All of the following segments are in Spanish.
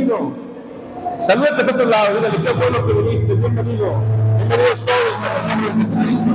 bienvenido. Saluda que estás al lado, dígale, qué bueno que viniste, bienvenido. Bienvenidos todos a la nombre de Jesucristo.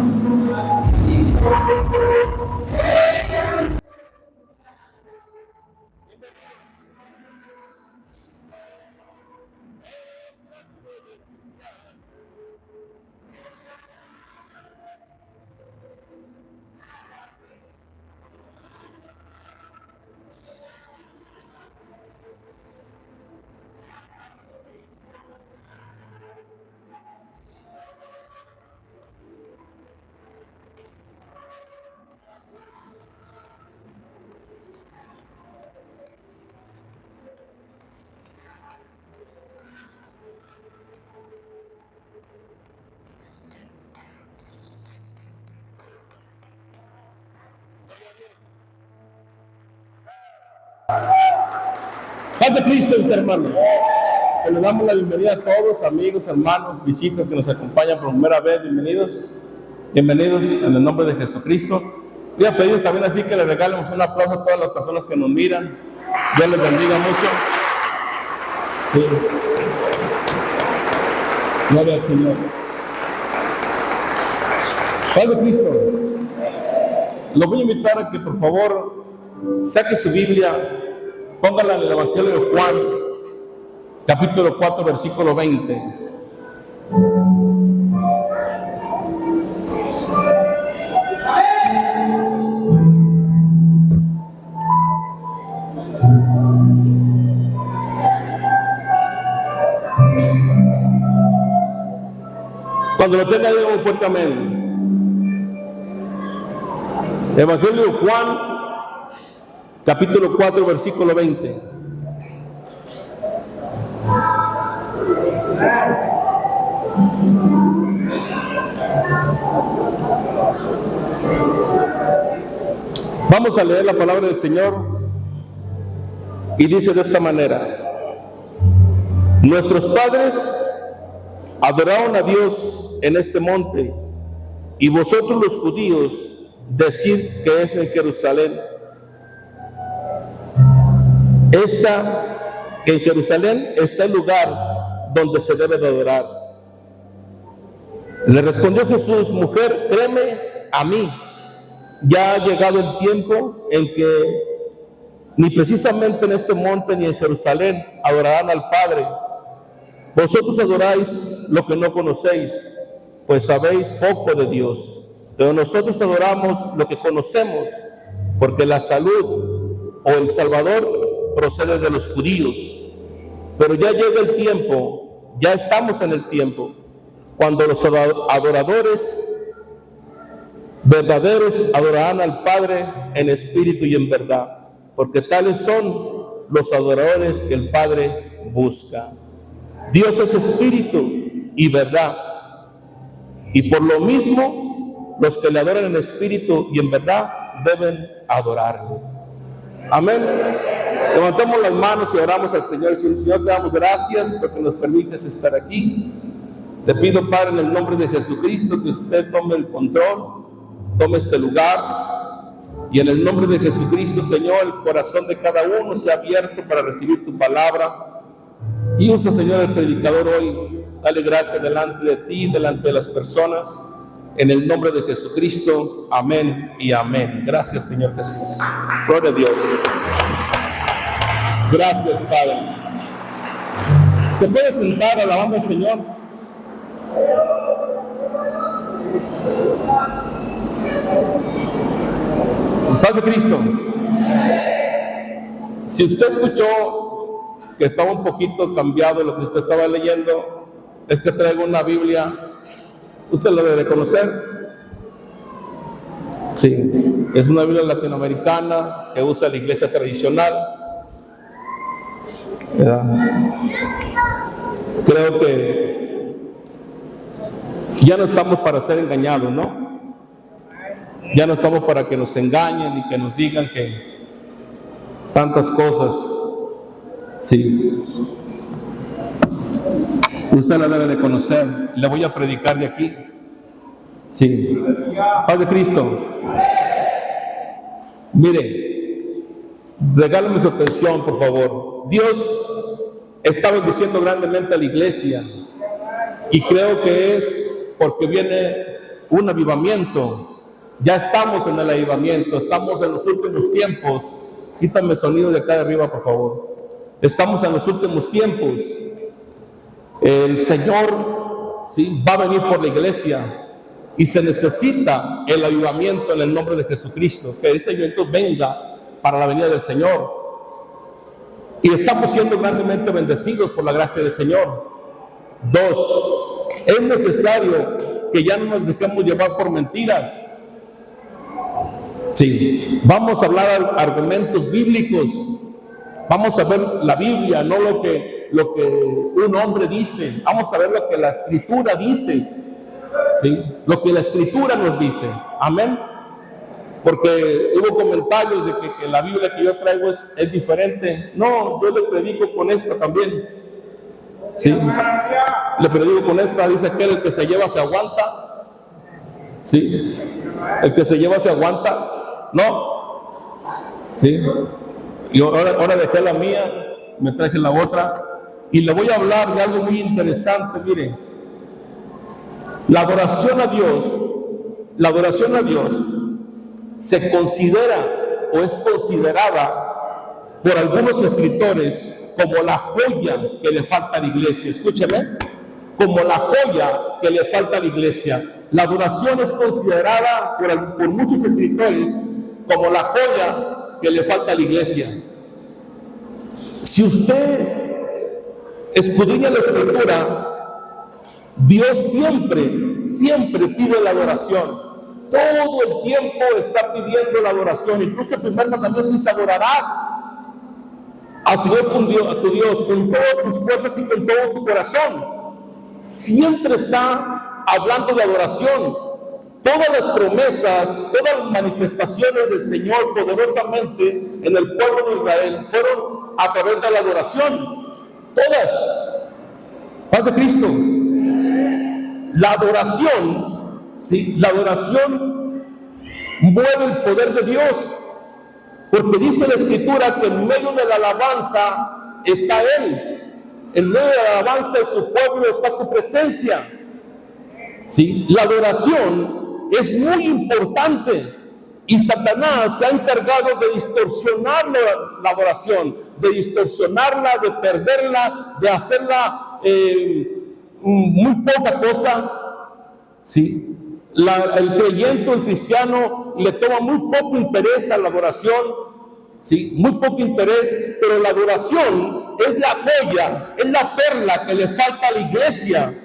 Paz de Cristo, mis hermanos. Le damos la bienvenida a todos, amigos, hermanos, visitas que nos acompañan por primera vez. Bienvenidos, bienvenidos en el nombre de Jesucristo. Voy a pedirles también así que le regalemos un aplauso a todas las personas que nos miran. Dios les bendiga mucho. Sí. Gloria al Señor. Paz de Cristo. Lo voy a invitar a que por favor saque su Biblia, póngala en el Evangelio de Juan, capítulo 4, versículo 20. Cuando lo tenga, diga un fuerte amén. Evangelio de Juan, capítulo 4, versículo 20. Vamos a leer la palabra del Señor y dice de esta manera: nuestros padres adoraron a Dios en este monte, y vosotros los judíos decid que es en Jerusalén. En Jerusalén está el lugar donde se debe de adorar. Le respondió Jesús: mujer, créeme a mí, ya ha llegado el tiempo en que ni precisamente en este monte ni en Jerusalén adorarán al Padre. Vosotros adoráis lo que no conocéis, pues sabéis poco de Dios. Pero nosotros adoramos lo que conocemos, porque la salud o el Salvador procede de los judíos. Pero ya llega el tiempo, ya estamos en el tiempo, cuando los adoradores verdaderos adorarán al Padre en espíritu y en verdad, porque tales son los adoradores que el Padre busca. Dios es espíritu y verdad, y por lo mismo los que le adoran en espíritu y en verdad deben adorarle. Amén. Levantamos las manos y oramos al Señor. Señor, te damos gracias porque nos permites estar aquí. Te pido, Padre, en el nombre de Jesucristo, que usted tome el control, tome este lugar, y en el nombre de Jesucristo, Señor, el corazón de cada uno sea abierto para recibir tu palabra. Y usa, Señor, el predicador hoy. Dale gracias delante de ti, delante de las personas, en el nombre de Jesucristo. Amén y amén. Gracias, Señor Jesús. Gloria a Dios. Gracias, Padre. ¿Se puede sentar alabando al Señor? Paz de Cristo. Si usted escuchó que estaba un poquito cambiado de lo que usted estaba leyendo, es que traigo una Biblia. Usted lo debe conocer. Sí, es una Biblia latinoamericana que usa la iglesia tradicional. ¿Verdad? Creo que ya no estamos para ser engañados, ¿no? Ya no estamos para que nos engañen y que nos digan que tantas cosas. Sí. Usted la debe de conocer. Le voy a predicar de aquí. Sí. Paz de Cristo. Mire, regálame su atención, por favor. Dios está bendiciendo grandemente a la iglesia y creo que es porque viene un avivamiento. Ya estamos en el avivamiento, estamos en los últimos tiempos. Quítame el sonido de acá de arriba, por favor. Estamos en los últimos tiempos. El Señor, ¿sí?, va a venir por la iglesia y se necesita el avivamiento en el nombre de Jesucristo, que ese avivamiento venga para la venida del Señor. Y estamos siendo grandemente bendecidos por la gracia del Señor. 2, es necesario que ya no nos dejemos llevar por mentiras. Sí, vamos a hablar argumentos bíblicos, vamos a ver la Biblia, no lo que un hombre dice, vamos a ver lo que la Escritura dice, ¿sí?, lo que la Escritura nos dice, amén. Porque hubo comentarios de que la Biblia que yo traigo es diferente. No, yo le predico con esta también, ¿sí? Le predico con esta, dice aquel: el que se lleva se aguanta, ¿sí? El que se lleva se aguanta, ¿no? ¿Sí? Y ahora dejé la mía, me traje la otra, y le voy a hablar de algo muy interesante. Mire, la adoración a Dios se considera o es considerada por algunos escritores como la joya que le falta a la iglesia. Escúcheme, como la joya que le falta a la iglesia. La adoración es considerada por muchos escritores como la joya que le falta a la iglesia. Si usted escudriña la Escritura, Dios siempre pide la adoración. Todo el tiempo está pidiendo la adoración. Incluso el primer mandamiento dice: adorarás al Señor tu Dios con todas tus fuerzas y con todo tu corazón. Siempre está hablando de adoración. Todas las promesas, todas las manifestaciones del Señor poderosamente en el pueblo de Israel fueron a través de la adoración. Todas. Paz de Cristo. La adoración, ¿sí?, la adoración mueve el poder de Dios, porque dice la Escritura que en medio de la alabanza está Él, en medio de la alabanza de su pueblo está su presencia. ¿Sí? La adoración es muy importante y Satanás se ha encargado de distorsionar la adoración, de distorsionarla, de perderla, de hacerla muy poca cosa. ¿Sí? El creyente, el cristiano, le toma muy poco interés a la adoración, ¿sí?, muy poco interés, pero la adoración es la joya, es la perla que le falta a la iglesia.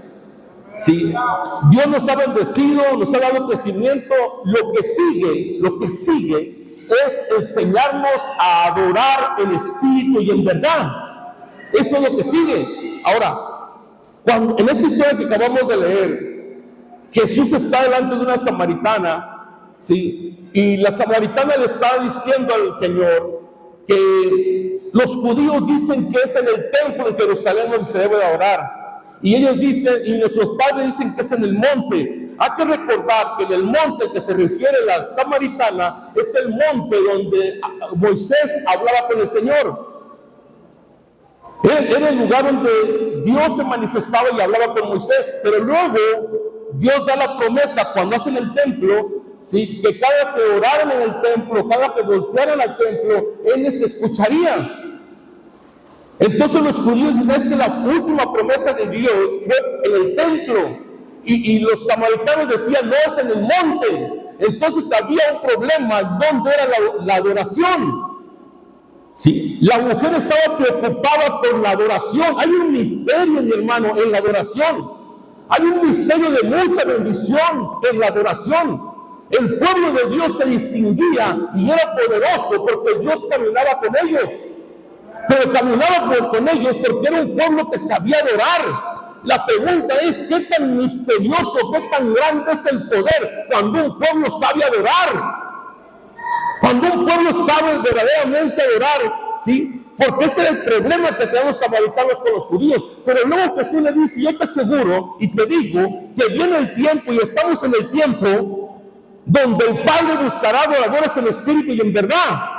¿Sí? Dios nos ha bendecido, nos ha dado crecimiento. Lo que sigue es enseñarnos a adorar en espíritu y en verdad. Eso es lo que sigue. Ahora, en esta historia que acabamos de leer, Jesús está delante de una samaritana, ¿sí?, y la samaritana le está diciendo al Señor que los judíos dicen que es en el templo de Jerusalén donde se debe de adorar, y ellos dicen, y nuestros padres dicen que es en el monte. Hay que recordar que en el monte al que se refiere la samaritana es el monte donde Moisés hablaba con el Señor. Era el lugar donde Dios se manifestaba y hablaba con Moisés, pero luego Dios da la promesa cuando hacen el templo, ¿sí?, que cada que oraran en el templo, cada que voltearan al templo, Él les escucharía. Entonces los judíos dicen: es que la última promesa de Dios fue en el templo, y los samaritanos decían: no, es en el monte. Entonces había un problema, ¿dónde era la adoración? ¿Sí? La mujer estaba preocupada por la adoración. Hay un misterio, mi hermano, en la adoración. Hay un misterio de mucha bendición en la adoración. El pueblo de Dios se distinguía y era poderoso porque Dios caminaba con ellos. Pero caminaba con ellos porque era un pueblo que sabía adorar. La pregunta es: ¿qué tan misterioso, qué tan grande es el poder cuando un pueblo sabe adorar? Cuando un pueblo sabe verdaderamente adorar, ¿sí? Porque ese es el problema que tenemos samaritanos con los judíos. Pero luego Jesús le dice: yo te aseguro y te digo que viene el tiempo, y estamos en el tiempo, donde el Padre buscará adoradores en espíritu y en verdad.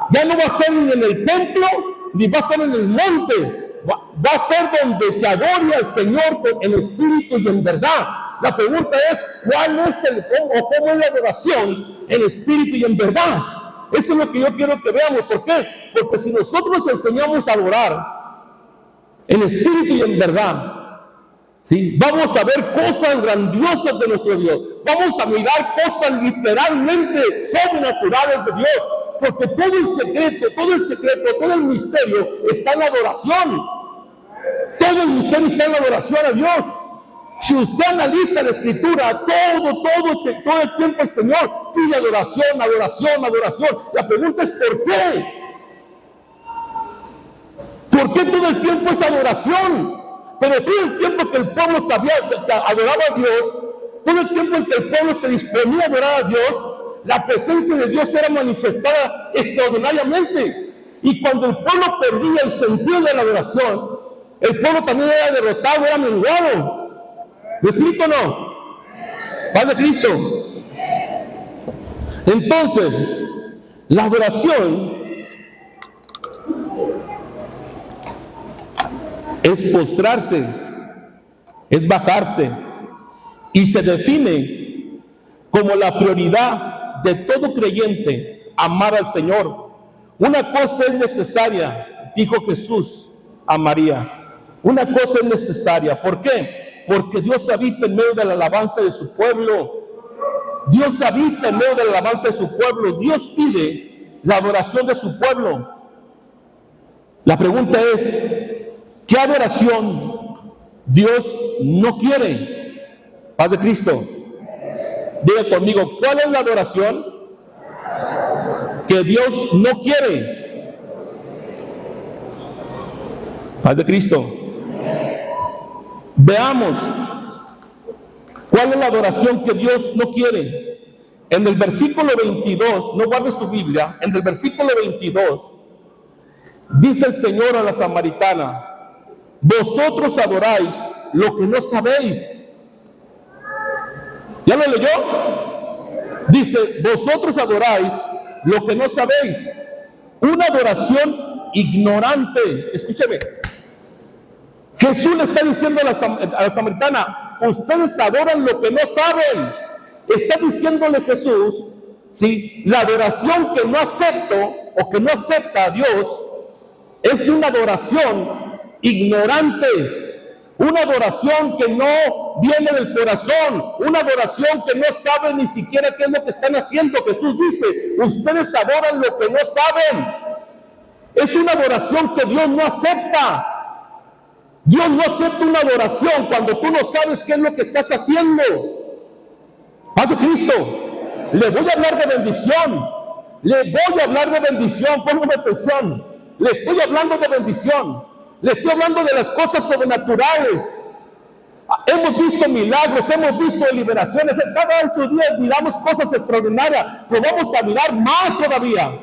Ya no va a ser ni en el templo, ni va a ser en el monte, va a ser donde se adore al Señor en espíritu y en verdad. La pregunta es, ¿cuál es cómo es la adoración en espíritu y en verdad? Eso es lo que yo quiero que veamos. ¿Por qué? Porque si nosotros enseñamos a adorar en espíritu y en verdad, ¿sí?, vamos a ver cosas grandiosas de nuestro Dios. Vamos a mirar cosas literalmente sobrenaturales de Dios. Porque todo el secreto, todo el misterio está en la adoración. Todo el misterio está en la adoración a Dios. Si usted analiza la Escritura, todo el tiempo el Señor pide adoración, adoración, adoración. La pregunta es ¿por qué? ¿Por qué todo el tiempo es adoración? Pero todo el tiempo que el pueblo adoraba a Dios, todo el tiempo en que el pueblo se disponía a adorar a Dios, la presencia de Dios era manifestada extraordinariamente. Y cuando el pueblo perdía el sentido de la adoración, el pueblo también era derrotado, era menguado. ¿Me explico o no? Paz de Cristo. Entonces, la adoración es postrarse, es bajarse, y se define como la prioridad de todo creyente, amar al Señor. Una cosa es necesaria, dijo Jesús a María. Una cosa es necesaria. ¿Por qué? Porque Dios habita en medio de la alabanza de su pueblo. Dios habita en medio de la alabanza de su pueblo. Dios pide la adoración de su pueblo. La pregunta es, ¿qué adoración Dios no quiere? Paz de Cristo. Diga conmigo, ¿cuál es la adoración que Dios no quiere? Paz de Cristo. Veamos cuál es la adoración que Dios no quiere. En el versículo 22, no guarde su Biblia, en el versículo 22, dice el Señor a la samaritana: vosotros adoráis lo que no sabéis. ¿Ya lo leyó? Dice, vosotros adoráis lo que no sabéis. Una adoración ignorante. Escúcheme. Jesús le está diciendo a la samaritana, ustedes adoran lo que no saben. Está diciéndole Jesús, ¿sí?, la adoración que no acepto o que no acepta a Dios es de una adoración ignorante, una adoración que no viene del corazón, una adoración que no sabe ni siquiera qué es lo que están haciendo. Jesús dice, ustedes adoran lo que no saben. Es una adoración que Dios no acepta. Dios no acepta una adoración cuando tú no sabes qué es lo que estás haciendo. Paz de Cristo. Le voy a hablar de bendición. Le voy a hablar de bendición. Póngame atención. Le estoy hablando de bendición. Le estoy hablando de las cosas sobrenaturales. Hemos visto milagros, hemos visto liberaciones. Cada 8 días miramos cosas extraordinarias, pero vamos a mirar más todavía.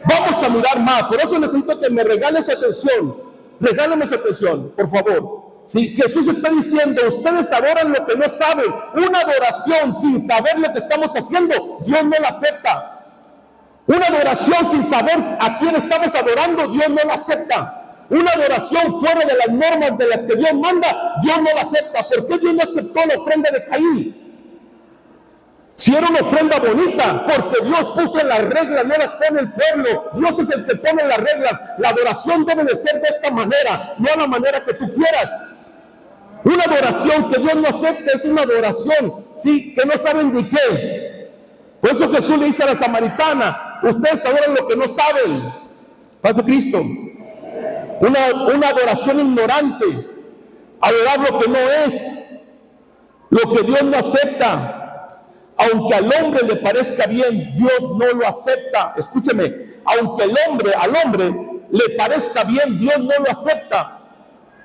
Vamos a mirar más. Por eso necesito que me regales su atención. Regálame su atención, por favor. Si Jesús está diciendo, ustedes adoran lo que no saben, una adoración sin saber lo que estamos haciendo, Dios no la acepta. Una adoración sin saber a quién estamos adorando, Dios no la acepta. Una adoración fuera de las normas de las que Dios manda, Dios no la acepta. ¿Por qué Dios no aceptó la ofrenda de Caín? Si era una ofrenda bonita, porque Dios puso las reglas, no las pone el pueblo. Dios es el que pone las reglas. La adoración debe de ser de esta manera, no a la manera que tú quieras. Una adoración que Dios no acepta es una adoración, sí, que no saben ni qué. Por eso Jesús le dice a la samaritana, ustedes adoran lo que no saben. Paz de Cristo. Una adoración ignorante, adorar lo que no es, lo que Dios no acepta. Aunque al hombre le parezca bien, Dios no lo acepta. Escúcheme, aunque al hombre le parezca bien, Dios no lo acepta.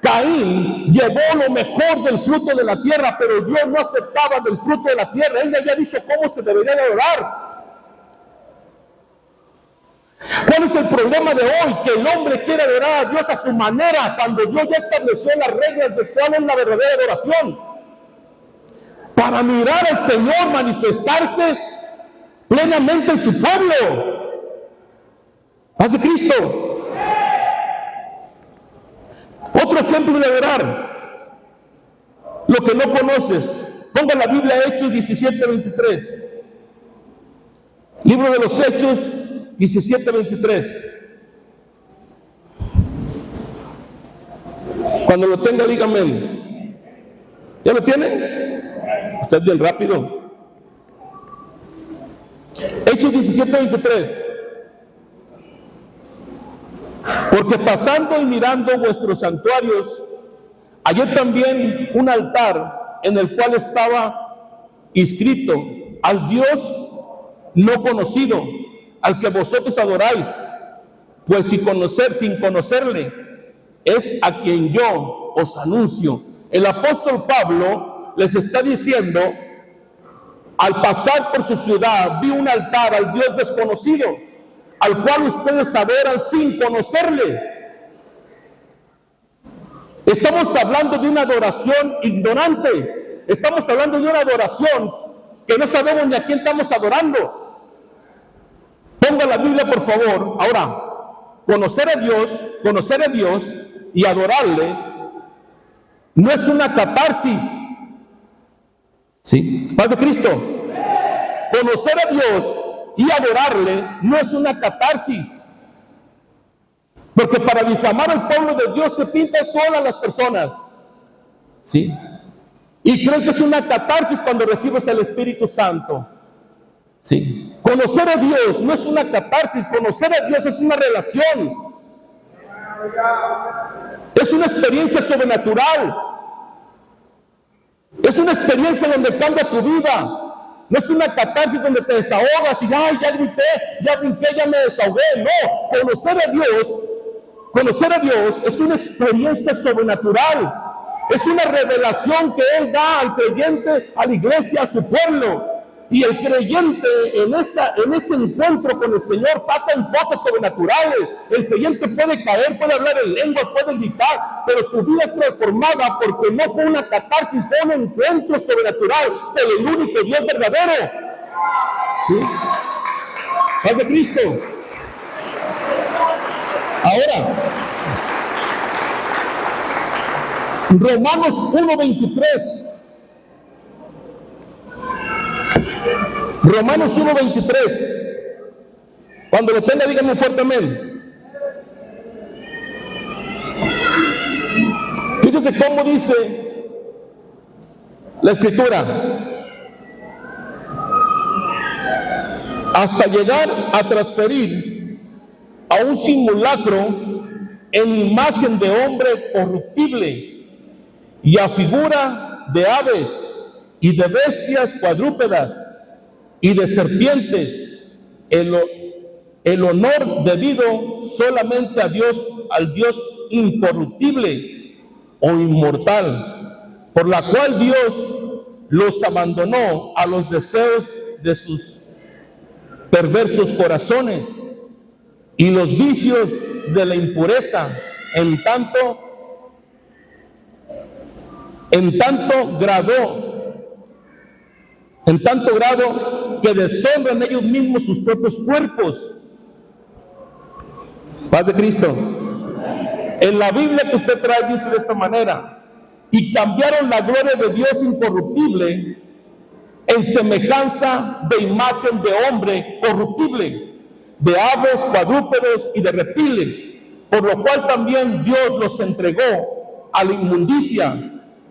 Caín llevó lo mejor del fruto de la tierra, pero Dios no aceptaba del fruto de la tierra. Él le había dicho cómo se debería de adorar. ¿Cuál es el problema de hoy? Que el hombre quiere adorar a Dios a su manera, cuando Dios ya estableció las reglas de cuál es la verdadera adoración. Para mirar al Señor manifestarse plenamente en su pueblo. Paz de Cristo. Otro ejemplo de adorar lo que no conoces. Ponga la Biblia, Hechos 17:23. Libro de los Hechos 17:23. Cuando lo tenga, dígame. ¿Ya lo tiene? Usted es bien rápido. Hechos 17:23. Porque pasando y mirando vuestros santuarios, hallé también un altar en el cual estaba inscrito: al Dios no conocido, al que vosotros adoráis, pues sin conocerle, es a quien yo os anuncio. El apóstol Pablo les está diciendo: al pasar por su ciudad, vi un altar al Dios desconocido, al cual ustedes adoran sin conocerle. Estamos hablando de una adoración ignorante. Estamos hablando de una adoración que no sabemos ni a quién estamos adorando. Ponga la Biblia, por favor. Ahora, conocer a Dios y adorarle no es una catarsis. ¿Sí? Paz de Cristo. Conocer a Dios y adorarle no es una catarsis. Porque para difamar al pueblo de Dios se pinta sola a las personas. ¿Sí? Y creen que es una catarsis cuando recibes el Espíritu Santo. ¿Sí? Conocer a Dios no es una catarsis. Conocer a Dios es una relación. Es una experiencia sobrenatural. Es una experiencia donde cambia tu vida. No es una catarsis donde te desahogas y ay, ya grité, ya brinqué, ya me desahogué. No, conocer a Dios es una experiencia sobrenatural. Es una revelación que Él da al creyente, a la iglesia, a su pueblo. Y el creyente en ese encuentro con el Señor pasan cosas sobrenaturales. El creyente puede caer, puede hablar en lengua, puede gritar, pero su vida es transformada porque no fue una catarsis, fue un encuentro sobrenatural con el único Dios verdadero. ¿Sí? Paz de Cristo. Ahora, Romanos 1:23. Romanos 1:23. Cuando lo tenga, díganme fuertemente. Fíjese cómo dice la Escritura. Hasta llegar a transferir a un simulacro en imagen de hombre corruptible y a figura de aves y de bestias cuadrúpedas y de serpientes, el honor debido solamente a Dios, al Dios incorruptible o inmortal, por la cual Dios los abandonó a los deseos de sus perversos corazones y los vicios de la impureza, en tanto grado que deshonran ellos mismos sus propios cuerpos. Paz de Cristo. En la Biblia que usted trae dice de esta manera: y cambiaron la gloria de Dios incorruptible en semejanza de imagen de hombre corruptible, de aves, cuadrúpedos y de reptiles, por lo cual también Dios los entregó a la inmundicia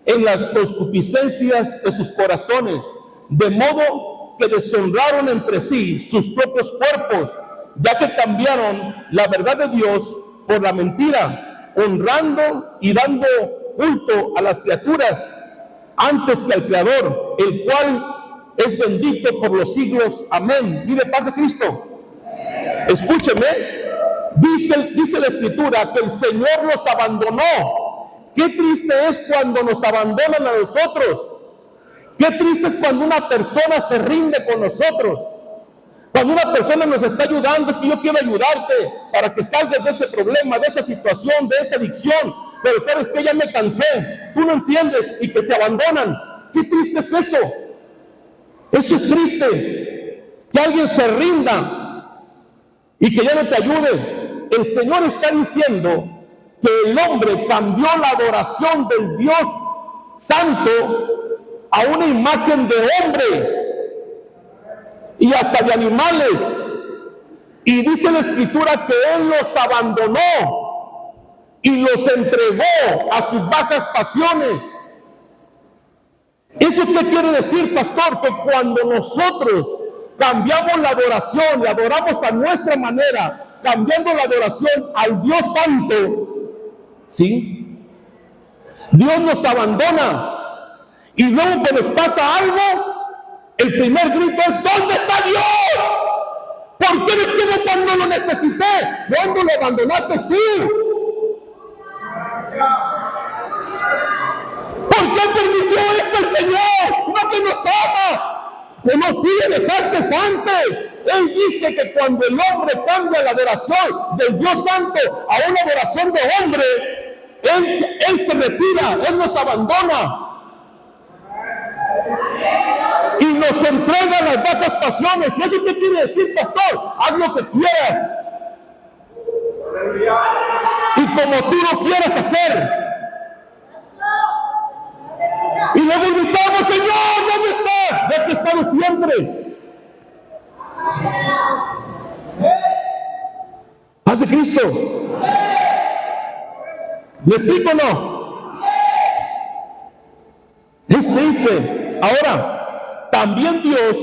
en las concupiscencias de sus corazones, de modo que deshonraron entre sí sus propios cuerpos, ya que cambiaron la verdad de Dios por la mentira, honrando y dando culto a las criaturas antes que al Creador, el cual es bendito por los siglos. Amén. Vive paz de Cristo. Escúcheme, dice la Escritura que el Señor los abandonó. Qué triste es cuando nos abandonan a nosotros. Qué triste es cuando una persona se rinde con nosotros. Cuando una persona nos está ayudando, es que yo quiero ayudarte para que salgas de ese problema, de esa situación, de esa adicción. Pero sabes que ya me cansé, tú no entiendes y que te abandonan. Qué triste es eso. Eso es triste. Que alguien se rinda y que ya no te ayude. El Señor está diciendo que el hombre cambió la adoración del Dios Santo a una imagen de hombre y hasta de animales. Y dice la Escritura que Él los abandonó y los entregó a sus bajas pasiones. ¿Eso qué quiere decir, pastor? Que cuando nosotros cambiamos la adoración, la adoramos a nuestra manera, cambiando la adoración al Dios Santo, ¿sí? Dios nos abandona. Y luego que nos pasa algo, el primer grito es: ¿dónde está Dios? ¿Por qué no estuvo cuando lo necesité? ¿Dónde lo abandonaste tú? ¿Por qué permitió esto el Señor? No que nos ama. Como tú le dejaste antes. Él dice que cuando el hombre cambia la adoración del Dios Santo a una adoración de hombre, Él se retira, Él nos abandona. Y nos entrega las bajas pasiones. ¿Y eso qué quiere decir, pastor? Haz lo que quieras. Y como tú lo quieras hacer. Y luego gritamos: Señor, ¿dónde estás? Ya que he estado siempre. Paz de Cristo. ¿Me explico o no? Es triste. Ahora, también Dios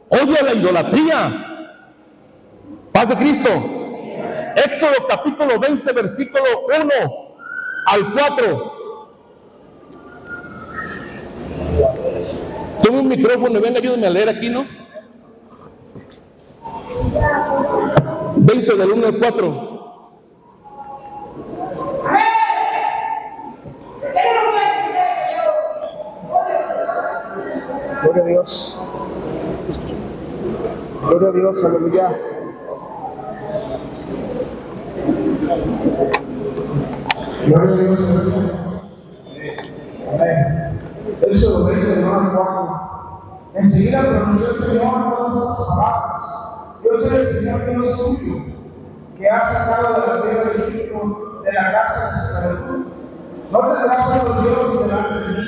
odia la idolatría. Paz de Cristo. Éxodo capítulo 20, versículo 1 al 4. Tengo un micrófono, ven, ayúdenme a leer aquí, ¿no? 20 del 1 al 4. Gloria a Dios. Gloria a Dios, aleluya. Gloria a Dios, aleluya. Amén. Éxodo 20, del 1 al 4. Enseguida pronunció el Señor todas estas palabras: Yo soy el Señor Dios tuyo, que ha sacado de la tierra de Egipto, de la casa de esclavitud. No tendrás otros dioses delante de mí.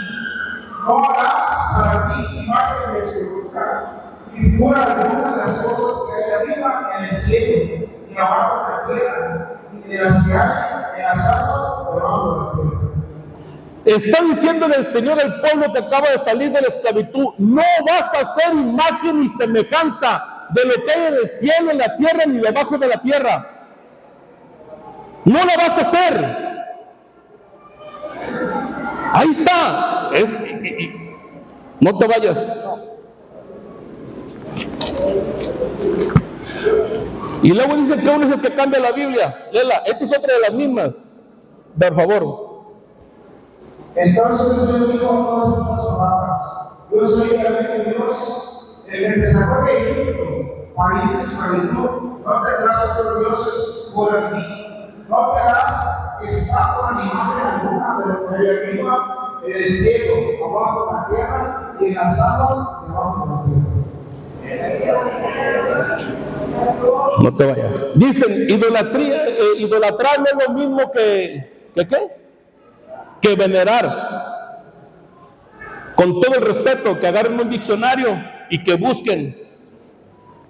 No harás para ti imagen de escultura, ni figura alguna de las cosas que hay arriba en el cielo, ni abajo en la tierra, ni de las que hay en las aguas debajo de la tierra. Está diciéndole el Señor al pueblo que acaba de salir de la esclavitud: no vas a hacer imagen ni semejanza de lo que hay en el cielo, en la tierra, ni debajo de la tierra. No la vas a hacer. Ahí está. No te vayas. Y luego dice que uno es el que cambia la Biblia. Léela, esta es otra de las mismas. Por favor. Entonces Dios dijo todas estas palabras: Yo soy realmente Dios, el que te sacó de Egipto, país de esclavitud. No tendrás otros dioses fuera de mí. No te harás estatua ni imagen alguna de lo que hay arriba en el cielo, abajo de la tierra, y en las aguas debajo de la tierra. No te vayas. Dicen, idolatrar no es lo mismo que ¿qué? Que venerar. Con todo el respeto, que agarren un diccionario y que busquen.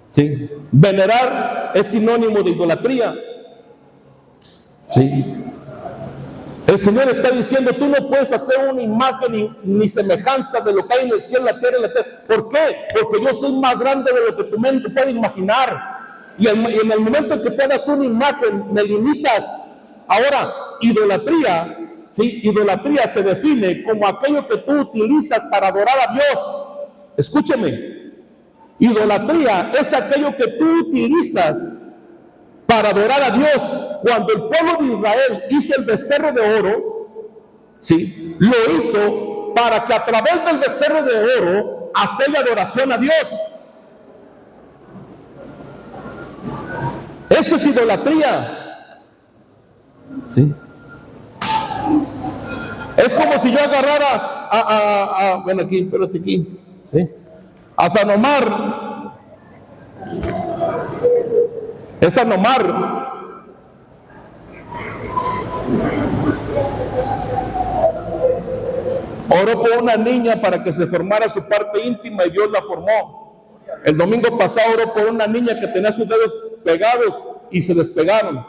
¿Sí? Venerar es sinónimo de idolatría. ¿Sí? El Señor está diciendo: tú no puedes hacer una imagen ni semejanza de lo que hay en el cielo, la tierra y la tierra. ¿Por qué? Porque yo soy más grande de lo que tu mente puede imaginar. Y en el momento en que te hagas una imagen, me limitas. Ahora, idolatría, ¿sí? Idolatría se define como aquello que tú utilizas para adorar a Dios. Escúcheme. Idolatría es aquello que tú utilizas para adorar a Dios. Cuando el pueblo de Israel hizo el becerro de oro, ¿sí? Lo hizo para que a través del becerro de oro hacerle adoración a Dios. Eso es idolatría. ¿Sí? Es como si yo agarrara bueno, aquí, espérate aquí, ¿sí? A San Omar. Es San Omar. Oró por una niña para que se formara su parte íntima y Dios la formó. El domingo pasado oró por una niña que tenía sus dedos pegados y se despegaron.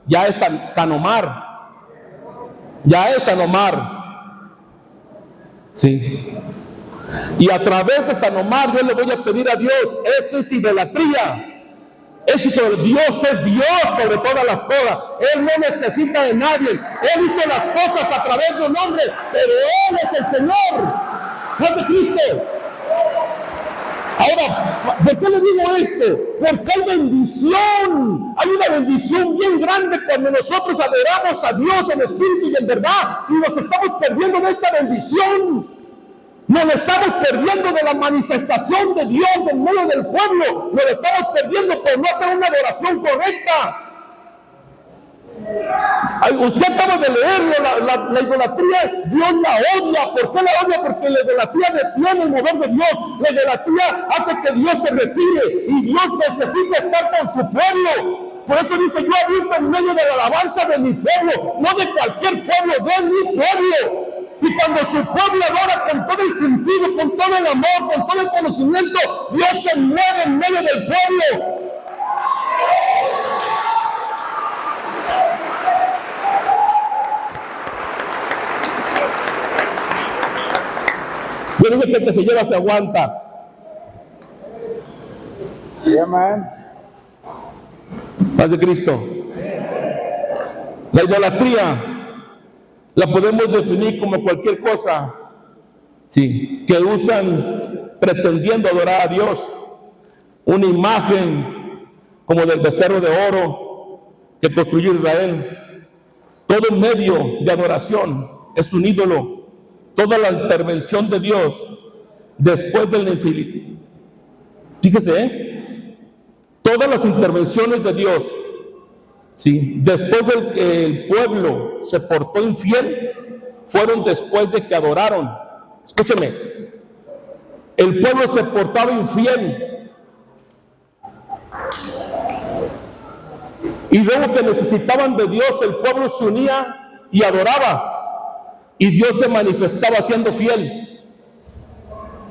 Ya es Sanomar. Ya es Sanomar. Sí. Y a través de Sanomar yo le voy a pedir a Dios, eso es idolatría. Eso sobre Dios es Dios sobre todas las cosas. Él no necesita de nadie. Él hizo las cosas a través de un hombre, pero Él es el Señor. ¡Es de Cristo! Ahora, ¿por qué le digo esto? Porque hay bendición. Hay una bendición bien grande cuando nosotros adoramos a Dios en espíritu y en verdad. Y nos estamos perdiendo de esa bendición. Nos estamos perdiendo de la manifestación de Dios en medio del pueblo. Nos estamos perdiendo por no hacer una adoración correcta. Usted acaba de leerlo, la idolatría, Dios la odia. ¿Por qué la odia? Porque la idolatría detiene el mover de Dios. La idolatría hace que Dios se retire y Dios necesita estar con su pueblo. Por eso dice, yo habito en medio de la alabanza de mi pueblo, no de cualquier pueblo, de mi pueblo. Y cuando su pueblo adora con todo el sentido, con todo el amor, con todo el conocimiento, Dios se mueve en medio del pueblo. Yo dije que el que se lleva se aguanta. Yeah, man. Paz de Cristo. La idolatría la podemos definir como cualquier cosa, sí, que usan pretendiendo adorar a Dios. Una imagen como del becerro de oro que construyó Israel. Todo medio de adoración es un ídolo. Toda la intervención de Dios después del infidelidad. Fíjese, todas las intervenciones de Dios, sí, después de que el pueblo se portó infiel, fueron después de que adoraron. Escúcheme, el pueblo se portaba infiel y luego que necesitaban de Dios, el pueblo se unía y adoraba. Y Dios se manifestaba siendo fiel.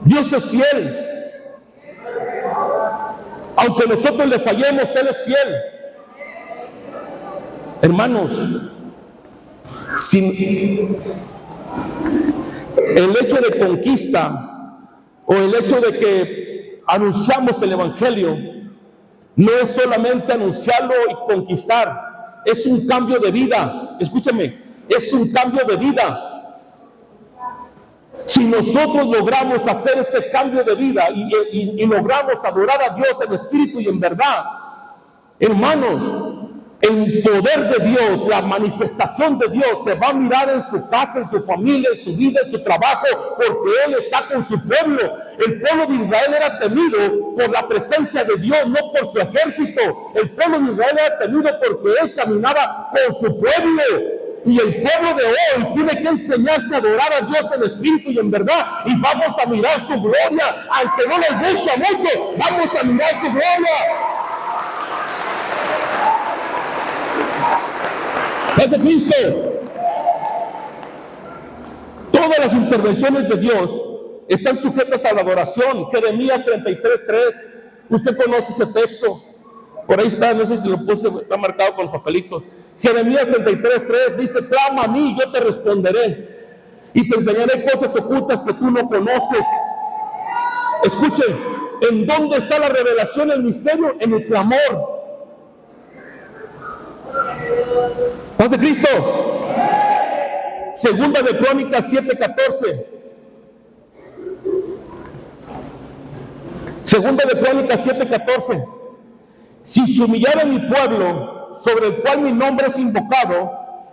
Dios es fiel. Aunque nosotros le fallemos, Él es fiel. Hermanos, sin el hecho de conquista o el hecho de que anunciamos el Evangelio, no es solamente anunciarlo y conquistar, es un cambio de vida. Escúcheme, es un cambio de vida. Si nosotros logramos hacer ese cambio de vida y logramos adorar a Dios en espíritu y en verdad, hermanos, el poder de Dios, la manifestación de Dios se va a mirar en su casa, en su familia, en su vida, en su trabajo, porque Él está con su pueblo. El pueblo de Israel era temido por la presencia de Dios, no por su ejército. El pueblo de Israel era temido porque Él caminaba con su pueblo. Y el pueblo de hoy tiene que enseñarse a adorar a Dios en espíritu y en verdad. Y vamos a mirar su gloria. Aunque no les guste a mucho, vamos a mirar su gloria. Es de Cristo. Todas las intervenciones de Dios están sujetas a la adoración. Jeremías 33:3. Usted conoce ese texto. Por ahí está, no sé si lo puse, está marcado con papelitos. Jeremías 33:3 dice, clama a mí, yo te responderé y te enseñaré cosas ocultas que tú no conoces. Escuche, ¿en dónde está la revelación, el misterio? En el clamor. ¿Paz de Cristo? Segunda de Crónicas 7:14. Segunda de Crónicas 7:14. Si se humillara mi pueblo, sobre el cual mi nombre es invocado,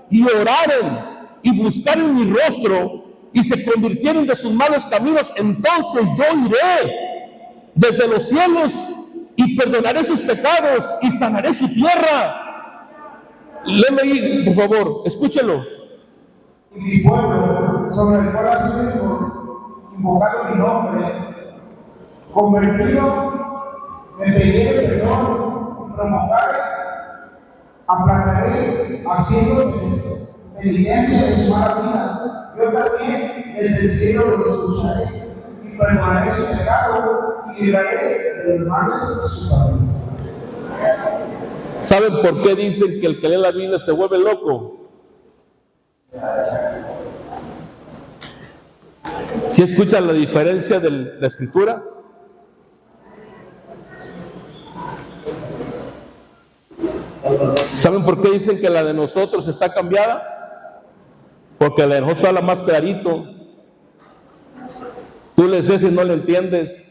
y oraren y buscaren mi rostro, y se convirtieren de sus malos caminos, entonces yo iré desde los cielos y perdonaré sus pecados y sanaré su tierra. Léeme ahí, por favor, escúchelo. Y mi pueblo, sobre el cual ha sido invocado mi nombre, convertido, me pediré perdón y promulgaré, aplanaré, haciendo evidencia de su mala vida. Yo también desde el cielo lo escucharé y perdonaré su pecado y libraré de los males de su cabeza. ¿Saben por qué dicen que el que lee la Biblia se vuelve loco? ¿Sí escuchan la diferencia de la escritura? ¿Saben por qué dicen que la de nosotros está cambiada? Porque la de nosotros habla más clarito. Tú lees eso y no le entiendes.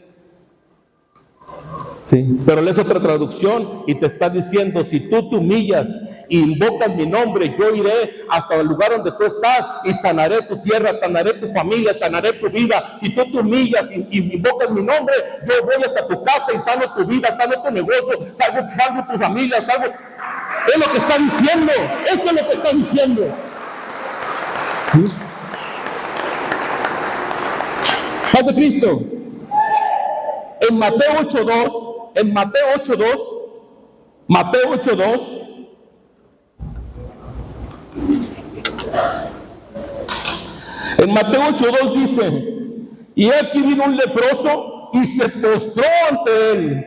Sí, pero lees otra traducción y te está diciendo: si tú te humillas e invocas mi nombre, yo iré hasta el lugar donde tú estás y sanaré tu tierra, sanaré tu familia, sanaré tu vida. Si tú te humillas y invocas mi nombre, yo voy hasta tu casa y sano tu vida, sano tu negocio, salvo tu familia, salvo... Es lo que está diciendo, eso es lo que está diciendo. ¿Sí? Paz de Cristo. En Mateo 8:2, Mateo 8:2, en Mateo 8:2 dice: y aquí vino un leproso y se postró ante él,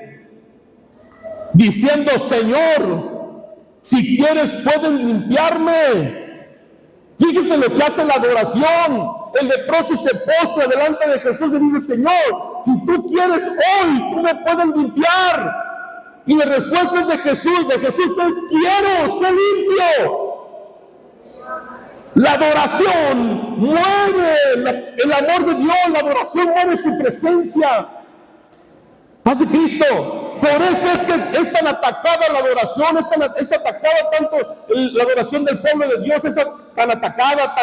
diciendo: Señor, si quieres puedes limpiarme. Fíjese lo que hace la adoración. El leproso se postra delante de Jesús y dice: Señor, si tú quieres hoy, tú me puedes limpiar. Y la respuesta es de Jesús es: quiero, sé limpio. La adoración mueve el amor de Dios, la adoración mueve su presencia. Paz de Cristo. Por eso es que es tan atacada la adoración, es atacada tanto la adoración del pueblo de Dios, es tan atacada,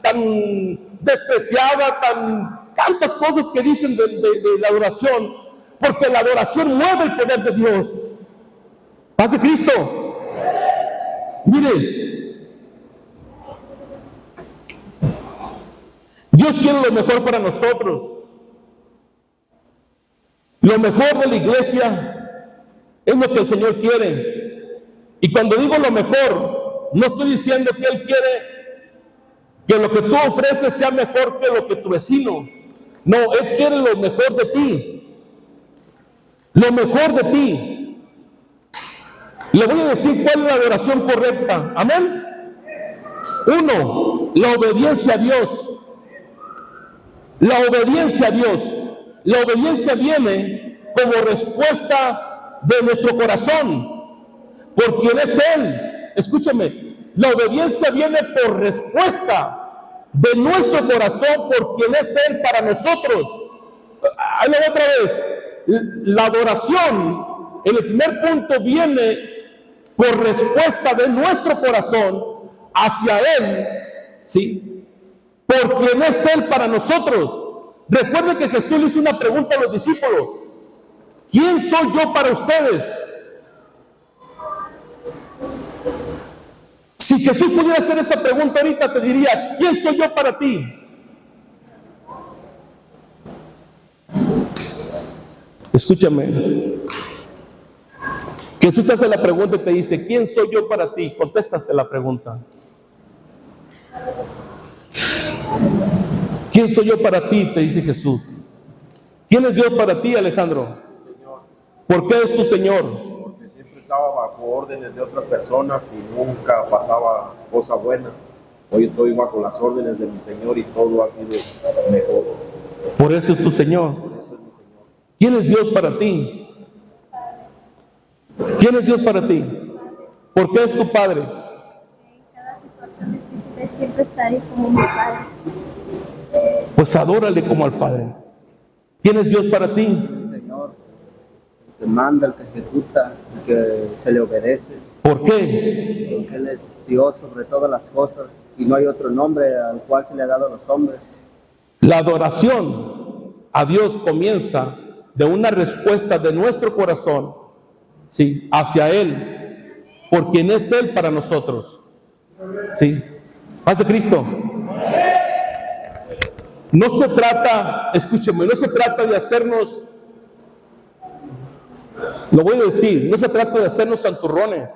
tan despreciada, tantas cosas que dicen de la adoración, porque la adoración mueve el poder de Dios. Paz de Cristo. Mire, Dios quiere lo mejor para nosotros. Lo mejor de la iglesia es lo que el Señor quiere. Y cuando digo lo mejor, no estoy diciendo que Él quiere que lo que tú ofreces sea mejor que lo que tu vecino. No, Él quiere lo mejor de ti. Lo mejor de ti. Le voy a decir cuál es la adoración correcta. Amén. 1, la obediencia a Dios. La obediencia a Dios. La obediencia viene como respuesta de nuestro corazón, por quien es Él. Escúchame, la obediencia viene por respuesta de nuestro corazón, por quien es Él para nosotros. Ahí lo voy otra vez. La adoración, en el primer punto, viene por respuesta de nuestro corazón hacia Él, ¿sí? Por quien es Él para nosotros. Recuerden que Jesús le hizo una pregunta a los discípulos: ¿quién soy yo para ustedes? Si Jesús pudiera hacer esa pregunta ahorita, te diría: ¿quién soy yo para ti? Escúchame. Jesús te hace la pregunta y te dice: ¿quién soy yo para ti? Contéstate la pregunta. ¿Quién soy yo para ti? Te dice Jesús. ¿Quién es Dios para ti, Alejandro? Señor. ¿Por qué es tu Señor? Porque siempre estaba bajo órdenes de otras personas y nunca pasaba cosa buena. Hoy estoy bajo las órdenes de mi Señor y todo ha sido mejor. Por eso es tu Señor. ¿Quién es Dios para ti? ¿Quién es Dios para ti? ¿Por qué es tu Padre? En cada situación difícil siempre está ahí como mi Padre. Pues adórale como al Padre. ¿Quién es Dios para ti? Señor, el que manda, el que ejecuta, el que se le obedece, ¿Por qué? porque Él es Dios sobre todas las cosas y no hay otro nombre al cual se le ha dado a los hombres. La adoración a Dios comienza de una respuesta de nuestro corazón, ¿sí?, hacia Él, por quien es Él para nosotros. ¿Sí? Paz de Cristo. No se trata, escúcheme, no se trata de hacernos, lo voy a decir, no se trata de hacernos santurrones.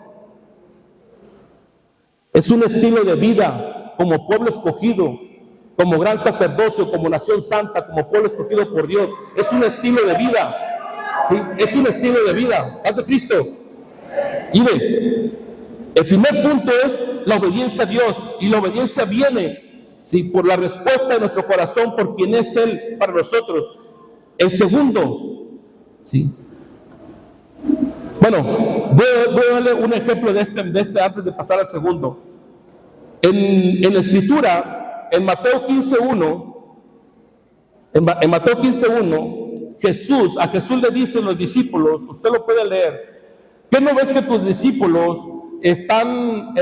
Es un estilo de vida. como pueblo escogido, como gran sacerdocio, como nación santa, como pueblo escogido por Dios. Es un estilo de vida, ¿sí? Es un estilo de vida. Paz de Cristo. Y ve, el primer punto es la obediencia a Dios, y la obediencia viene, ¿sí?, por la respuesta de nuestro corazón, por quien es Él para nosotros. El segundo, ¿sí? Bueno, voy a darle un ejemplo de este antes de pasar al segundo. En la Escritura, en Mateo 15:1, en Mateo 15:1, a Jesús le dicen los discípulos, usted lo puede leer, ¿qué no ves que tus discípulos están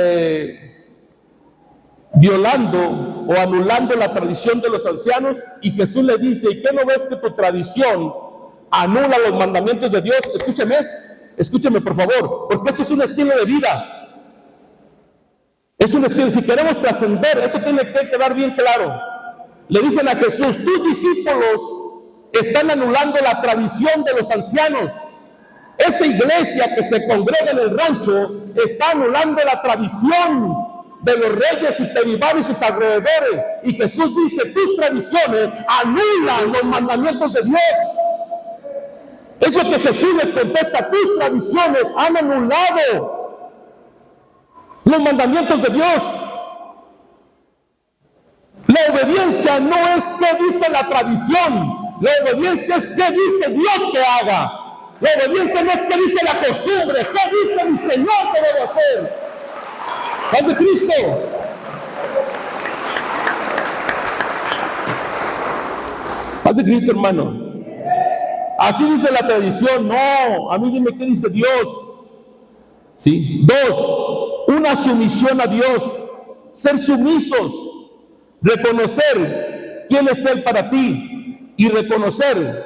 violando o anulando la tradición de los ancianos? Y Jesús le dice, ¿y qué no ves que tu tradición anula los mandamientos de Dios? Escúcheme por favor, porque eso es un estilo de vida. Es un estilo, si queremos trascender, esto tiene que quedar bien claro. Le dicen a Jesús, tus discípulos están anulando la tradición de los ancianos. Esa iglesia que se congrega en el rancho está anulando la tradición de los reyes y Peribán y sus alrededores. Y Jesús dice, tus tradiciones anulan los mandamientos de Dios. Es lo que Jesús les contesta, tus tradiciones han anulado los mandamientos de Dios. La obediencia no es qué dice la tradición, la obediencia es qué dice Dios que haga. La obediencia no es qué dice la costumbre, qué dice mi Señor que debo hacer. ¡Paz de Cristo! Paz de Cristo, hermano. Así dice la tradición, no, a mí dime qué dice Dios. ¿Sí? 2, una sumisión a Dios, ser sumisos, reconocer quién es Él para ti y reconocer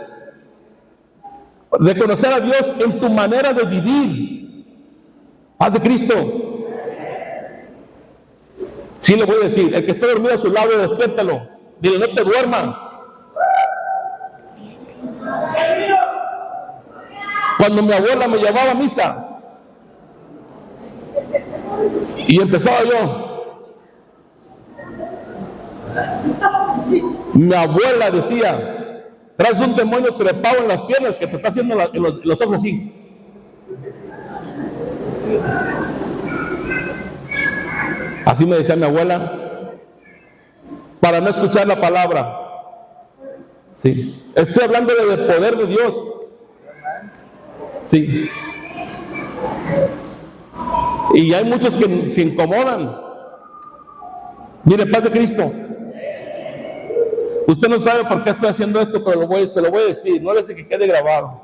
a Dios en tu manera de vivir. Paz de Cristo. Sí le voy a decir, el que esté dormido a su lado, despiértalo, dile, no te duermas. Cuando mi abuela me llevaba a misa y empezaba yo, mi abuela decía, traes un demonio trepado en las piernas que te está haciendo los ojos así. Así me decía mi abuela, para no escuchar la palabra. Sí, estoy hablando del poder de Dios. Sí. Y hay muchos que se incomodan. Mire, paz de Cristo. Usted no sabe por qué estoy haciendo esto, pero se lo voy a decir, no le sé que quede grabado.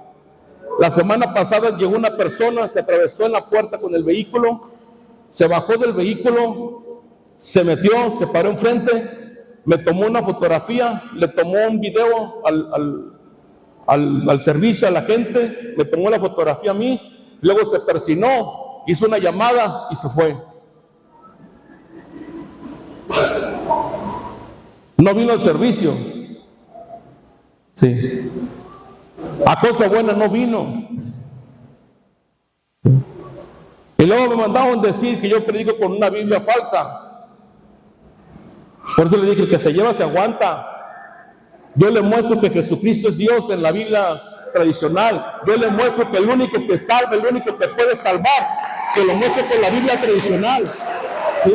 La semana pasada llegó una persona, se atravesó en la puerta con el vehículo, se bajó del vehículo, se metió, se paró enfrente, me tomó una fotografía, le tomó un video al servicio, a la gente, me tomó la fotografía a mí, luego se persinó, hizo una llamada y se fue. No vino al servicio. Sí. A cosa buena no vino. Y luego me mandaron decir que yo predico con una Biblia falsa. Por eso le dije, el que se lleva se aguanta. Yo le muestro que Jesucristo es Dios en la Biblia tradicional. Yo le muestro que el único que salva, el único que puede salvar, se lo muestro con la Biblia tradicional. ¿Sí?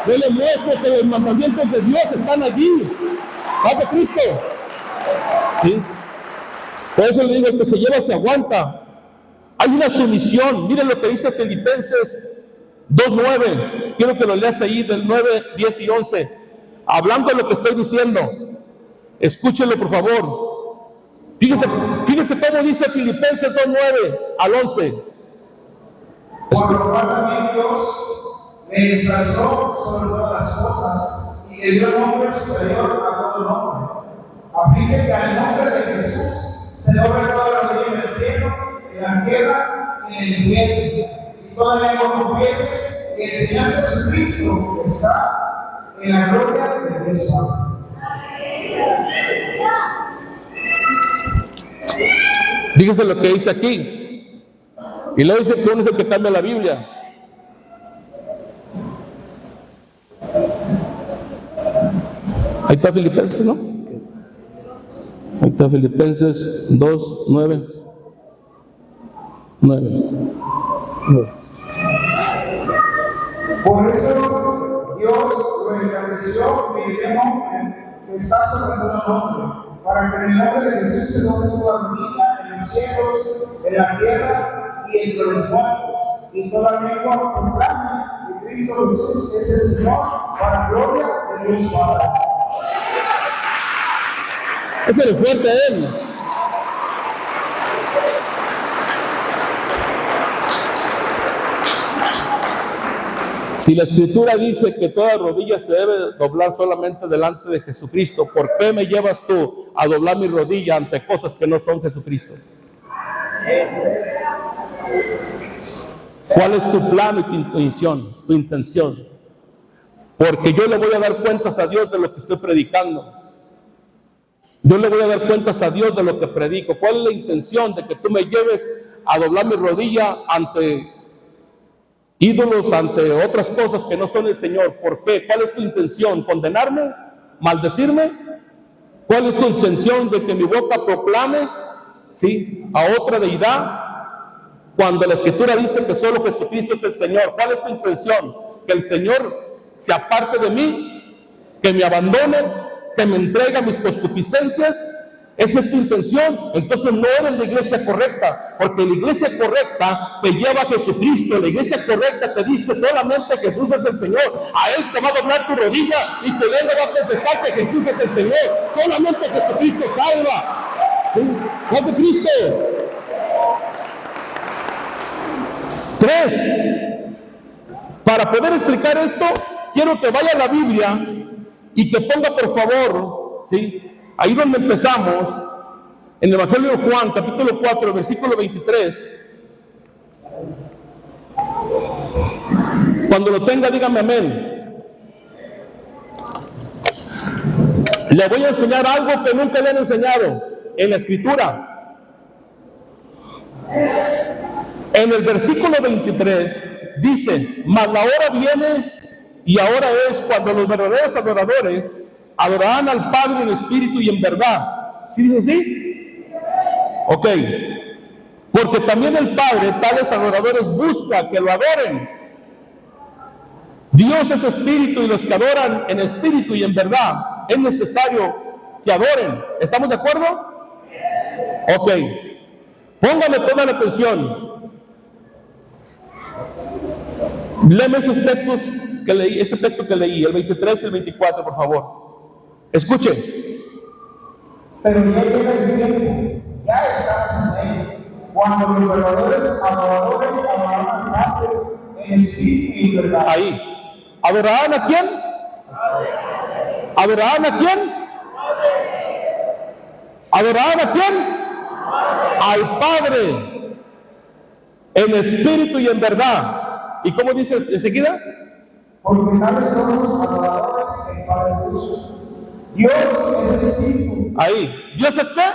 Yo le muestro que los mandamientos de Dios están allí. ¿Paz de Cristo? ¿Sí? Por eso le digo, el que se lleva se aguanta. Hay una sumisión. Miren lo que dice Filipenses 2:9. Quiero que lo leas ahí del 9, 10 y 11. Hablando de lo que estoy diciendo. Escúchenlo por favor. Fíjense cómo dice Filipenses 2:9 al 11. Por lo cual también Dios le ensalzó sobre todas las cosas y le dio nombre superior a todo nombre, a fin de que al nombre de Jesús se doble toda la rodilla en el cielo, en la tierra y en el infierno, y toda lengua confiese que el Señor Jesucristo está en la gloria de Dios Padre. Fíjense lo que dice aquí. Y luego dice que uno es el que cambia la Biblia. Ahí está Filipenses, ¿no? Ahí está Filipenses 2, 9. Por eso Dios lo engrandeció y le dio nombre que está sobre todo nombre, para que en el nombre de Jesús se doble toda rodilla en los cielos, en la tierra y entre los muertos, y toda lengua proclame que Cristo Jesús es el Señor, para gloria de Dios Padre. Ese es fuerte a él. Si la Escritura dice que toda rodilla se debe doblar solamente delante de Jesucristo, ¿por qué me llevas tú a doblar mi rodilla ante cosas que no son Jesucristo? ¿Cuál es tu plan y tu intención? Porque yo le voy a dar cuentas a Dios de lo que estoy predicando. Yo le voy a dar cuentas a Dios de lo que predico. ¿Cuál es la intención de que tú me lleves a doblar mi rodilla ante ídolos, ante otras cosas que no son el Señor? ¿Por qué? ¿Cuál es tu intención? ¿Condenarme? ¿Maldecirme? ¿Cuál es tu intención de que mi boca proclame, sí, a otra deidad? Cuando la Escritura dice que solo Jesucristo es el Señor. ¿Cuál es tu intención? ¿Que el Señor se aparte de mí? ¿Que me abandone? ¿Que me entregue a mis concupiscencias? ¿Esa es tu intención? Entonces no eres la iglesia correcta, porque la iglesia correcta te lleva a Jesucristo. La iglesia correcta te dice solamente Jesús es el Señor. A Él te va a doblar tu rodilla y tu lengua va a confesar que Jesús es el Señor. Solamente Jesucristo salva. ¿Sí? ¿No de Cristo? 3. Para poder explicar esto, quiero que vaya a la Biblia y que ponga por favor, ¿sí?, ahí donde empezamos, en el Evangelio de Juan, capítulo 4, versículo 23. Cuando lo tenga, dígame amén. Le voy a enseñar algo que nunca le han enseñado en la Escritura. En el versículo 23 dice: mas la hora viene y ahora es cuando los verdaderos adoradores adorarán al Padre en espíritu y en verdad. ¿Sí dice así? Ok. Porque también el Padre tales adoradores busca que lo adoren. Dios es espíritu y los que adoran en espíritu y en verdad es necesario que adoren. ¿Estamos de acuerdo? Ok. Póngame toda la atención. Léeme esos textos que leí, ese texto que leí, el 23 y el 24, por favor. Escuche. Pero ya llega el tiempo, ya estamos en él, cuando los verdaderos adoradores adorarán al Padre en espíritu y en verdad. Ahí. ¿Adorarán a quién? ¿Adorarán a quién? ¿Adorarán a quién? Al Padre en espíritu y en verdad. ¿Y cómo dice enseguida? Porque tales son los adoradores que el Padre puso. Dios es espíritu. Ahí. ¿Dios es qué?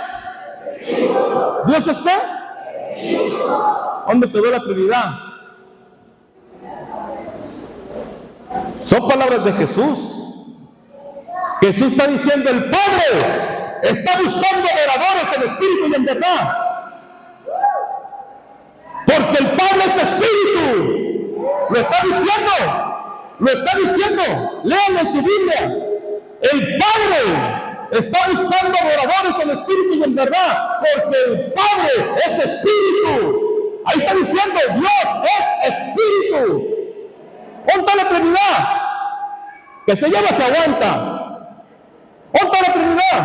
¿Dios es qué? ¿Dónde quedó la Trinidad? Son palabras de Jesús. Jesús está diciendo: el Padre está buscando adoradores en espíritu y en verdad. Porque el Padre es espíritu. Lo está diciendo. Lo está diciendo. Léanlo en su Biblia. El Padre está buscando adoradores en espíritu y en verdad, porque el Padre es espíritu. Ahí está diciendo: Dios es espíritu. ¿Dónde está la Trinidad? Que se lleva, se aguanta. ¿Dónde está la Trinidad?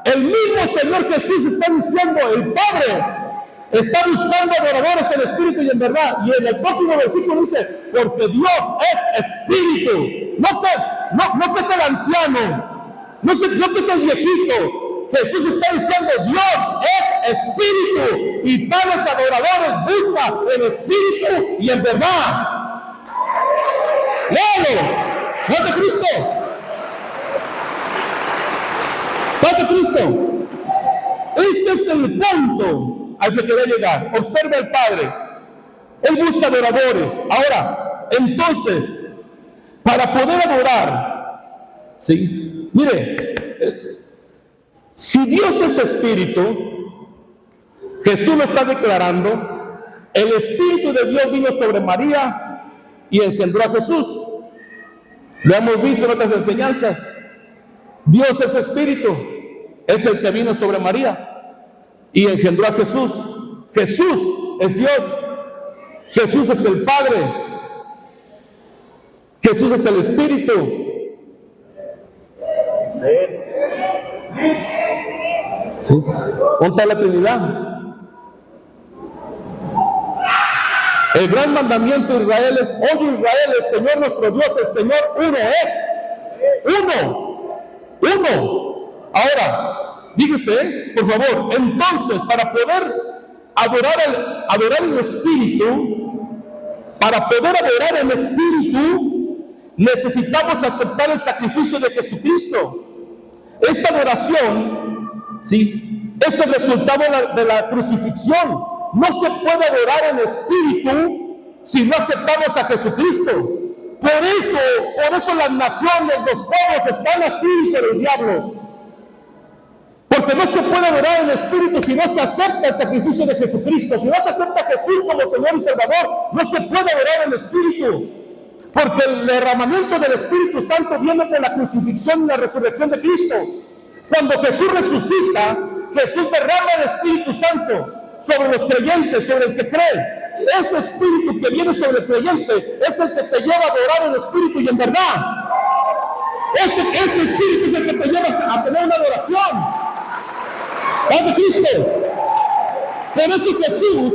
El mismo Señor Jesús está diciendo: el Padre está buscando adoradores en espíritu y en verdad. Y en el próximo versículo dice: porque Dios es espíritu. No que es el anciano, no que es el viejito. Jesús está diciendo: Dios es espíritu, y tales adoradores busca en espíritu y en verdad. ¡Léalo! ¡No de Cristo! ¡No de Cristo! Este es el punto al que quería llegar. Observa al Padre. Él busca adoradores. Ahora, entonces, para poder adorar, ¿sí?, Mire, si Dios es espíritu, Jesús lo está declarando, el Espíritu de Dios vino sobre María y engendró a Jesús. Lo hemos visto en otras enseñanzas. Dios es espíritu, es el que vino sobre María y engendró a Jesús. Jesús es Dios, Jesús es el Padre, Jesús es el Espíritu. ¿Sí? ¿Dónde está la Trinidad? El gran mandamiento de Israel es: oye Israel, el Señor nuestro Dios, el Señor uno es. Uno. Ahora, fíjese, por favor, entonces, para poder adorar el Espíritu, necesitamos aceptar el sacrificio de Jesucristo. Esta adoración, ¿sí?, es el resultado de la crucifixión. No se puede adorar en espíritu si no aceptamos a Jesucristo. Por eso las naciones, los pueblos están así por el diablo. Porque no se puede adorar en espíritu si no se acepta el sacrificio de Jesucristo. Si no se acepta a Jesús como Señor y Salvador, no se puede adorar en espíritu. Porque el derramamiento del Espíritu Santo viene por la crucifixión y la resurrección de Cristo. Cuando Jesús resucita, Jesús derrama el Espíritu Santo sobre los creyentes, sobre el que cree. Ese espíritu que viene sobre el creyente es el que te lleva a adorar en espíritu y en verdad. Ese espíritu es el que te lleva a tener una adoración. ¿Verdad de Cristo? Por eso Jesús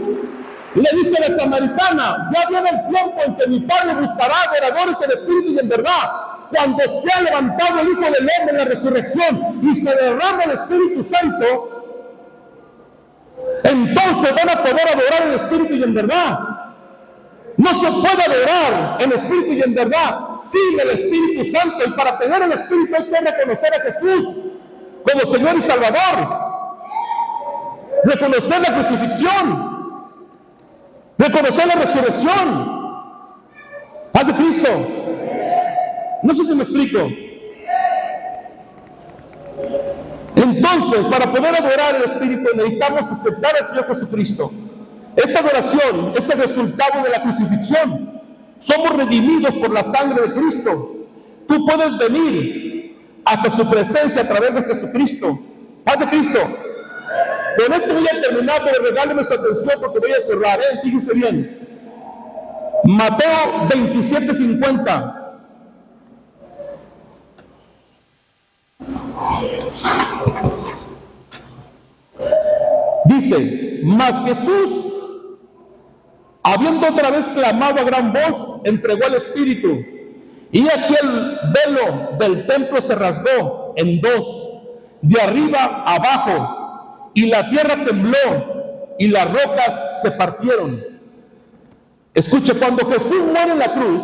le dice a la samaritana: ya viene el tiempo en que mi Padre buscará adoradores en espíritu y en verdad. Cuando se ha levantado el Hijo del Hombre en la resurrección y se derrama el Espíritu Santo, entonces van a poder adorar en espíritu y en verdad. No se puede adorar en espíritu y en verdad sin el Espíritu Santo. Y para tener el Espíritu hay que reconocer a Jesús como Señor y Salvador. Reconocer la crucifixión. Reconocer la resurrección. Paz de Cristo. No sé si me explico. Entonces, para poder adorar el Espíritu necesitamos aceptar al Señor Jesucristo. Esta adoración es el resultado de la crucifixión. Somos redimidos por la sangre de Cristo. Tú puedes venir hasta su presencia a través de Jesucristo. Paz de Cristo. Con esto voy a terminar, pero regáleme su atención porque voy a cerrar. Fíjense bien. Mateo 27:50. Dice: mas Jesús, habiendo otra vez clamado a gran voz, entregó el Espíritu. Y aquí el velo del templo se rasgó en dos, de arriba a abajo, y la tierra tembló, y las rocas se partieron. Escuche, cuando Jesús muere en la cruz,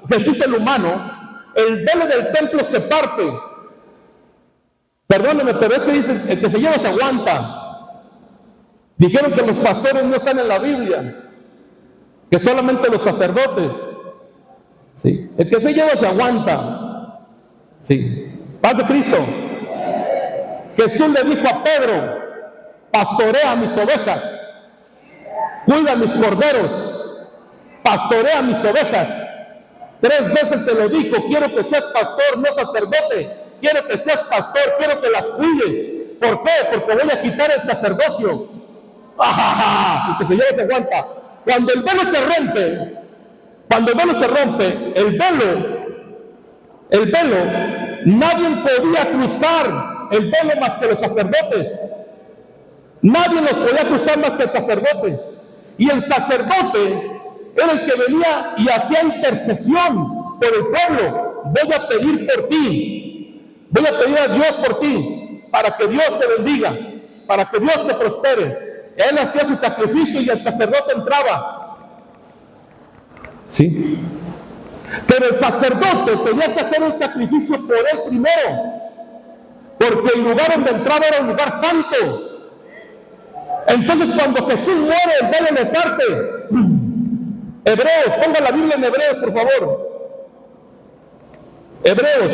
Jesús el humano, el velo del templo se parte. Perdóneme, pero es que dice: el que se lleva se aguanta. Dijeron que los pastores no están en la Biblia, que solamente los sacerdotes. Sí. El que se lleva se aguanta. Sí. Paz de Cristo. Jesús le dijo a Pedro: pastorea mis ovejas, cuida mis corderos, pastorea mis ovejas. 3 veces se lo dijo: quiero que seas pastor, no sacerdote. Quiero que seas pastor, quiero que las cuides. ¿Por qué? Porque voy a quitar el sacerdocio. El que se lleva se aguanta. Cuando el velo se rompe, el velo, nadie podía cruzar el velo más que los sacerdotes. Nadie los podía cruzar más que el sacerdote. Y el sacerdote era el que venía y hacía intercesión por el pueblo. Voy a pedir por ti. Voy a pedir a Dios por ti, para que Dios te bendiga, para que Dios te prospere. Él hacía su sacrificio y el sacerdote entraba. ¿Sí? Pero el sacerdote tenía que hacer un sacrificio por él primero, porque el lugar donde entraba era un lugar santo. Entonces, cuando Jesús muere, el velo le parte. Hebreos, ponga la Biblia en Hebreos, por favor. Hebreos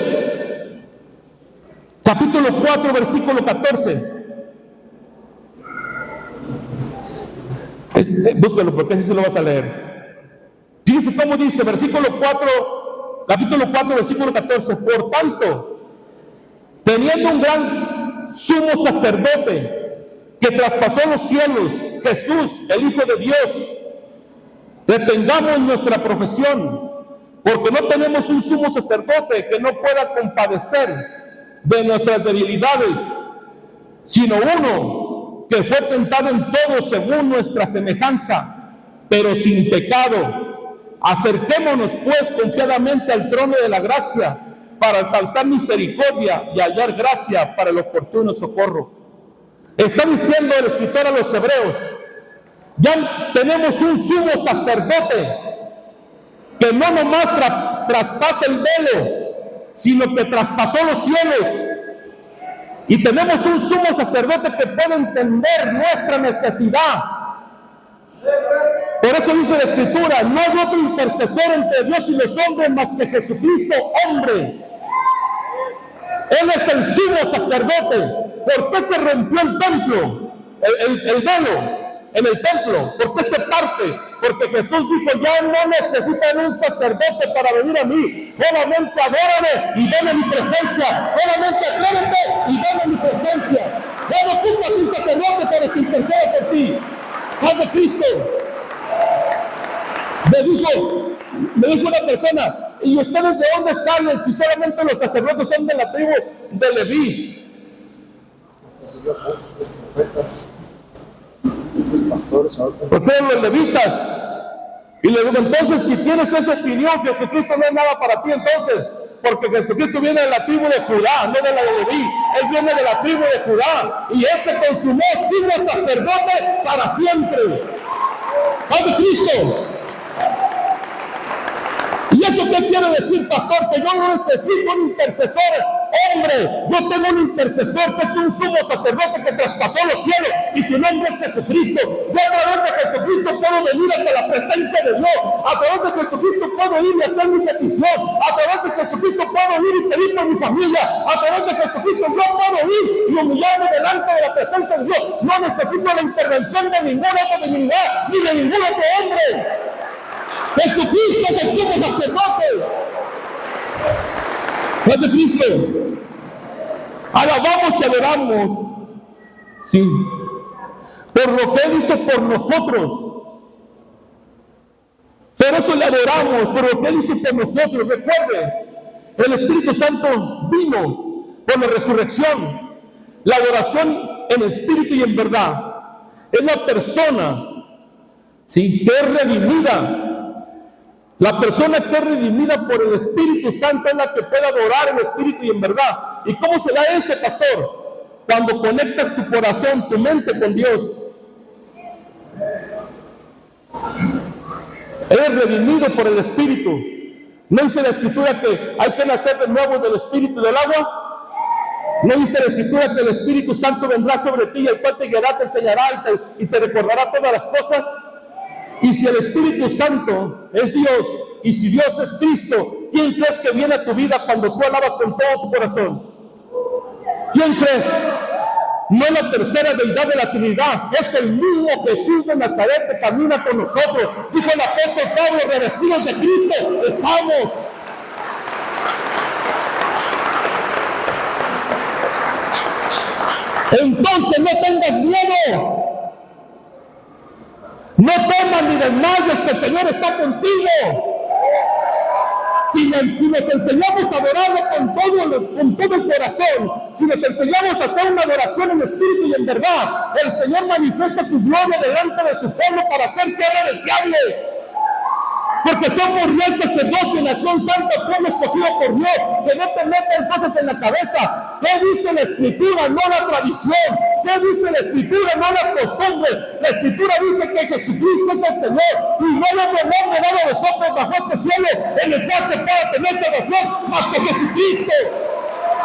capítulo 4, versículo 14. Búscalo porque así se lo vas a leer. Fíjense cómo dice, versículo 4, capítulo 4, versículo 14. Por tanto, teniendo un gran sumo sacerdote que traspasó los cielos, Jesús, el Hijo de Dios, detengamos nuestra profesión, porque no tenemos un sumo sacerdote que no pueda compadecer de nuestras debilidades, sino uno que fue tentado en todo según nuestra semejanza, pero sin pecado. Acerquémonos pues confiadamente al trono de la gracia para alcanzar misericordia y hallar gracia para el oportuno socorro. Está diciendo el escritor a los hebreos, ya tenemos un sumo sacerdote que no nomás traspasa el velo, sino que traspasó los cielos. Y tenemos un sumo sacerdote que puede entender nuestra necesidad. Por eso dice la Escritura, no hay otro intercesor entre Dios y los hombres más que Jesucristo, hombre. Él es el sumo sacerdote. ¿Por qué se rompió el templo? El velo en el templo. ¿Por qué se parte? Porque Jesús dijo, ya no necesitan un sacerdote para venir a mí. Solamente adórame y ven a mi presencia. Solamente atrévete y ven a mi presencia. Ya no ocupas un sacerdote para que interceda por ti. Padre Cristo. Me dijo una persona, ¿y ustedes de dónde salen si solamente los sacerdotes son de la tribu de Leví? Porque eran los levitas. Y le digo, entonces, si tienes esa opinión, Jesucristo no es nada para ti, entonces, porque Jesucristo viene de la tribu de Judá, no de la de Leví. Él viene de la tribu de Judá, y él se consumó siendo sacerdote para siempre. ¡Padre Cristo! ¿Y eso qué quiere decir, pastor? Que yo no necesito un intercesor, hombre. Yo tengo un intercesor que es un sumo sacerdote que traspasó los cielos y su nombre es Jesucristo. Yo a través de Jesucristo puedo venir hasta la presencia de Dios. A través de Jesucristo puedo ir y hacer mi petición. A través de Jesucristo puedo ir y pedir por mi familia. A través de Jesucristo yo puedo ir y humillarme delante de la presencia de Dios. No necesito la intervención de ninguna otra divinidad ni de ningún otro hombre. Jesucristo es el sumo sacerdote. Padre Cristo, alabamos y adoramos, sí, por lo que Él hizo por nosotros. Por eso le adoramos, por lo que Él hizo por nosotros. Recuerde, el Espíritu Santo vino por la resurrección. La adoración en espíritu y en verdad es la persona, sí, que es redimida. La persona que es redimida por el Espíritu Santo es la que puede adorar en espíritu y en verdad. ¿Y cómo se da ese, pastor? Cuando conectas tu corazón, tu mente con Dios. Eres redimido por el Espíritu. ¿No dice la Escritura que hay que nacer de nuevo del Espíritu y del agua? ¿No dice la Escritura que el Espíritu Santo vendrá sobre ti y el cual te guiará, te enseñará y te recordará todas las cosas? Y si el Espíritu Santo es Dios, y si Dios es Cristo, ¿quién crees que viene a tu vida cuando tú alabas con todo tu corazón? ¿Quién crees? No es la tercera deidad de la Trinidad, es el mismo Jesús de Nazaret que camina con nosotros. Dijo el apóstol Pablo, revestidos de Cristo estamos. Entonces no tengas miedo. No temas ni desmayes, que el Señor está contigo. Si nos enseñamos a adorarlo con todo el corazón, si nos enseñamos a hacer una adoración en espíritu y en verdad, el Señor manifiesta su gloria delante de su pueblo para hacer tierra deseable. Porque somos real sacerdocio, nación santa, pueblo escogido por Dios. Que no te metan cosas en la cabeza. ¿Qué dice la Escritura? No la tradición. ¿Qué dice la Escritura? No la costumbre. La Escritura dice que Jesucristo es el Señor. Y no hay otro nombre dado a nosotros bajo este cielo en el cual se pueda tener salvación más que Jesucristo.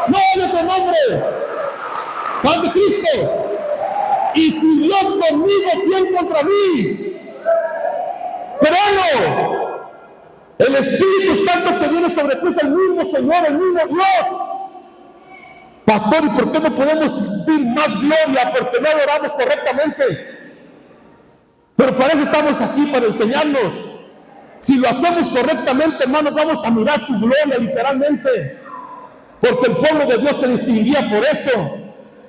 No hay otro nombre. Padre Cristo. Y si Dios conmigo, ¿quién contra mí? Créelo. El Espíritu Santo que viene sobre ti es el mismo Señor, el mismo Dios. Pastor, ¿y por qué no podemos sentir más gloria? Porque no adoramos correctamente. Pero para eso estamos aquí, para enseñarnos. Si lo hacemos correctamente, hermanos, vamos a mirar su gloria literalmente. Porque el pueblo de Dios se distinguía por eso.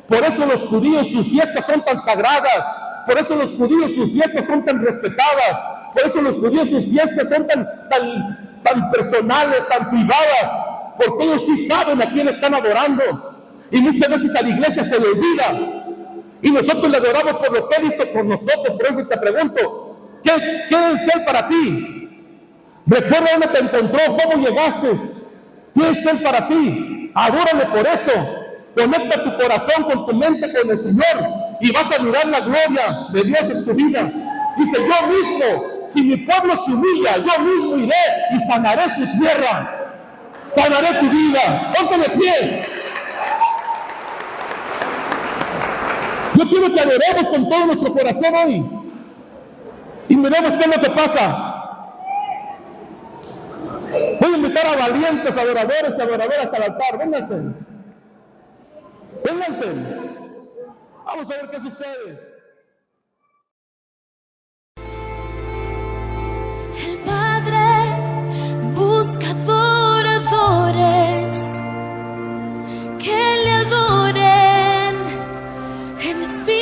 Por eso los judíos, sus fiestas son tan sagradas. Por eso los judíos, sus fiestas son tan respetadas. Por eso los judíos, sus fiestas son tan personales, tan privadas. Porque ellos sí saben a quién están adorando. Y muchas veces a la iglesia se le olvida. Y nosotros le adoramos por lo que Él hizo por nosotros. Por eso te pregunto, ¿qué es Él para ti? Recuerda dónde te encontró, cómo llegaste. ¿Qué es Él para ti? Adórale por eso. Conecta tu corazón con tu mente con el Señor y vas a mirar la gloria de Dios en tu vida. Dice, yo mismo, si mi pueblo se humilla, yo mismo iré y sanaré su tierra. Sanaré tu vida. Ponte de pie. Yo quiero que adoremos con todo nuestro corazón hoy. Y miremos qué es lo que pasa. Voy a invitar a valientes adoradores y adoradoras al altar. Vénganse. Vénganse. Vamos a ver qué sucede. El Padre busca adoradores que le adoren en espíritu